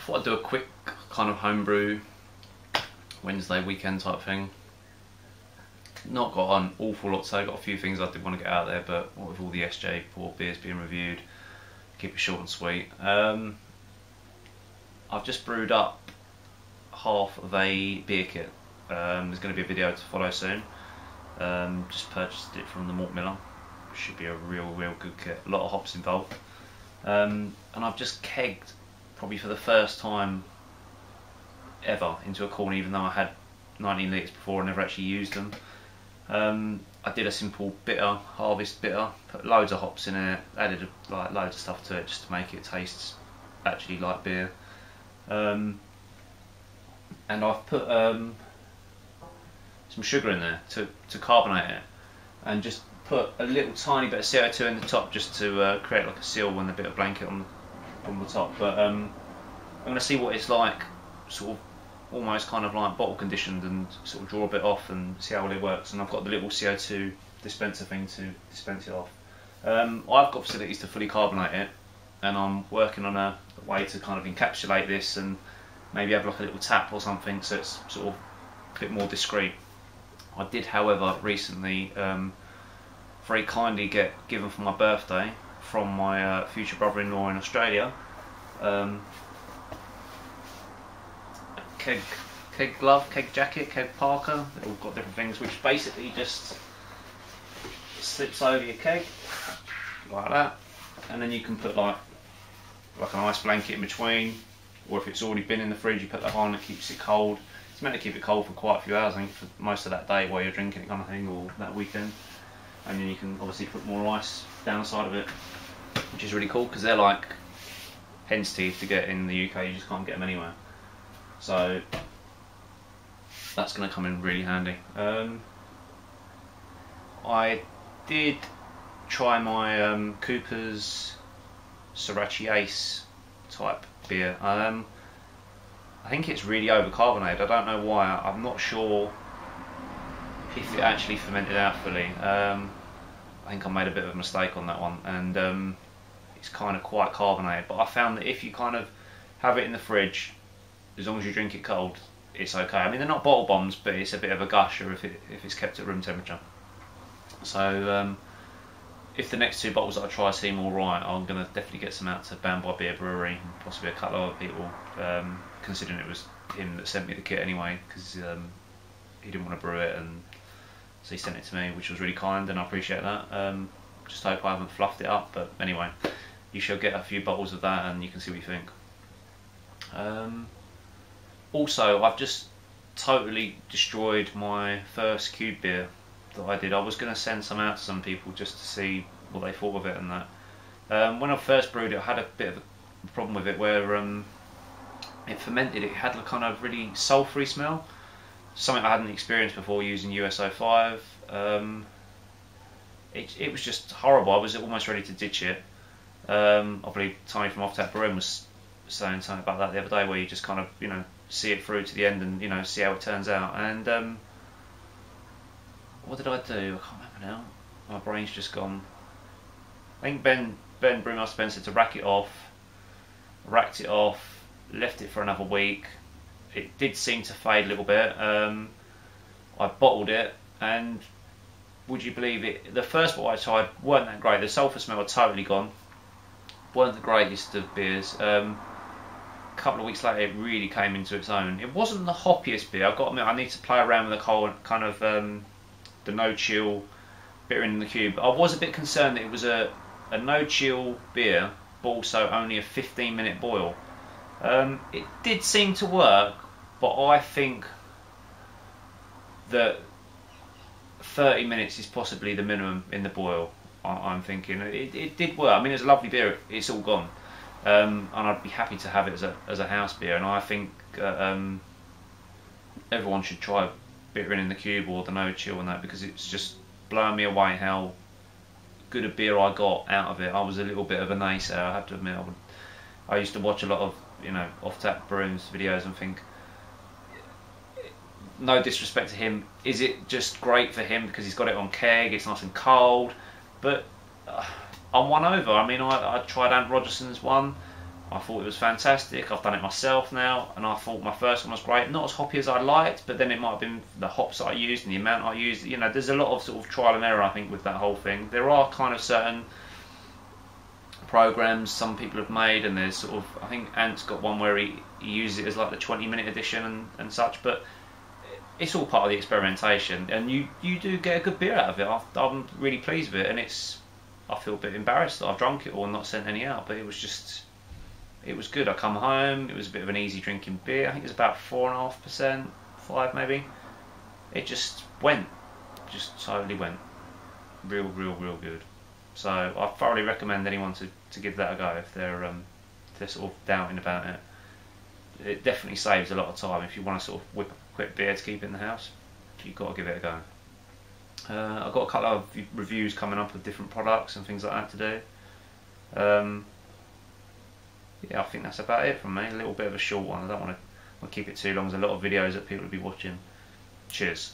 thought I'd do a quick kind of homebrew Wednesday weekend type thing. Not got an awful lot to say, got a few things I did want to get out there, but with all the SJ port beers being reviewed, keep it short and sweet. I've just brewed up half of a beer kit. There's going to be a video to follow soon. Just purchased it from the malt miller. Should be a real good kit. A lot of hops involved. And I've just kegged, probably for the first time ever, into a corn, even though I had 19 litres before and never actually used them. I did a simple bitter, harvest bitter, put loads of hops in it, added like loads of stuff to it just to make it taste actually like beer. And I've put some sugar in there to carbonate it, and just put a little tiny bit of CO2 in the top just to create like a seal and a bit of blanket on the top. But I'm going to see what it's like, sort of almost kind of like bottle conditioned, and sort of draw a bit off and see how well it works. And I've got the little CO2 dispenser thing to dispense it off. I've got facilities to fully carbonate it, and I'm working on a way to kind of encapsulate this and maybe have like a little tap or something so it's sort of a bit more discreet. I did, however, recently very kindly get given for my birthday from my future brother-in-law in Australia keg glove, keg jacket, keg parka. They've all got different things, which basically just slips over your keg like that, and then you can put like an ice blanket in between, or if it's already been in the fridge, you put that on. It keeps it cold. It's meant to keep it cold for quite a few hours, I think, for most of that day while you're drinking it, kind of thing, or that weekend. And then you can obviously put more ice down the side of it, which is really cool because they're like hen's teeth to get in the UK. You just can't get them anywhere. So that's going to come in really handy. I did try my Cooper's Sriracha Ace type beer. I think it's really overcarbonated. I don't know why. I'm not sure if it actually fermented out fully. I think I made a bit of a mistake on that one, and it's kind of quite carbonated. But I found that if you kind of have it in the fridge, as long as you drink it cold, it's okay. I mean, they're not bottle bombs, but it's a bit of a gusher if it's kept at room temperature. So if the next two bottles that I try seem alright, I'm going to definitely get some out to Bound by Beer Brewery, and possibly a couple of other people, considering it was him that sent me the kit anyway, because he didn't want to brew it, and so he sent it to me, which was really kind, and I appreciate that. Just hope I haven't fluffed it up, but anyway, you shall get a few bottles of that and you can see what you think. Also, I've just totally destroyed my first cube beer that I did. I was going to send some out to some people just to see what they thought of it and that. When I first brewed it, I had a bit of a problem with it where it fermented. It had a kind of really sulphury smell, something I hadn't experienced before using USO5. It was just horrible. I was almost ready to ditch it. I believe Tommy from Off Tap Brewing was saying something about that the other day, where you just kind of, you know, see it through to the end and, you know, see how it turns out. And what did I do? I can't remember now. My brain's just gone. I think Ben Brewmaster Ben said to rack it off. Racked it off, left it for another week. It did seem to fade a little bit. I bottled it, and would you believe it? The first bottle I tried weren't that great. The sulphur smell had totally gone. Weren't the greatest of beers. A couple of weeks later, it really came into its own. It wasn't the hoppiest beer. I've got to admit, I need to play around with the kind of the no chill bitter in the cube. I was a bit concerned that it was a no chill beer, but also only a 15-minute boil. It did seem to work, but I think that 30 minutes is possibly the minimum in the boil. I'm thinking it did work. I mean, it's a lovely beer. It's all gone, and I'd be happy to have it as a house beer. And I think everyone should try bittering in the cube or the no chill and that, because it's just blowing me away how good a beer I got out of it. I was a little bit of a naysayer, I have to admit. I used to watch a lot of, you know, Off Tap Brewing's videos and think, no disrespect to him, is it just great for him because he's got it on keg, it's nice and cold? But I'm won over. I mean, I tried Ant Rogerson's one. I thought it was fantastic. I've done it myself now, and I thought my first one was great. Not as hoppy as I liked, but then it might have been the hops that I used and the amount I used. You know, there's a lot of sort of trial and error, I think, with that whole thing. There are kind of certain programs some people have made, and there's sort of, I think Ant's got one where he uses it as like the 20-minute edition and such, but it's all part of the experimentation, and you do get a good beer out of it. I'm really pleased with it, and I feel a bit embarrassed that I've drunk it all and not sent any out, but it was good. I come home, it was a bit of an easy drinking beer. I think it was about 4.5%, 5 maybe. It just totally went. Real good. So I thoroughly recommend anyone to give that a go if they're sort of doubting about it. It definitely saves a lot of time if you want to sort of whip up a quick beer to keep in the house. You've got to give it a go. I've got a couple of reviews coming up of different products and things like that to do. Yeah, I think that's about it from me. A little bit of a short one. I don't want to keep it too long. There's a lot of videos that people will be watching. Cheers.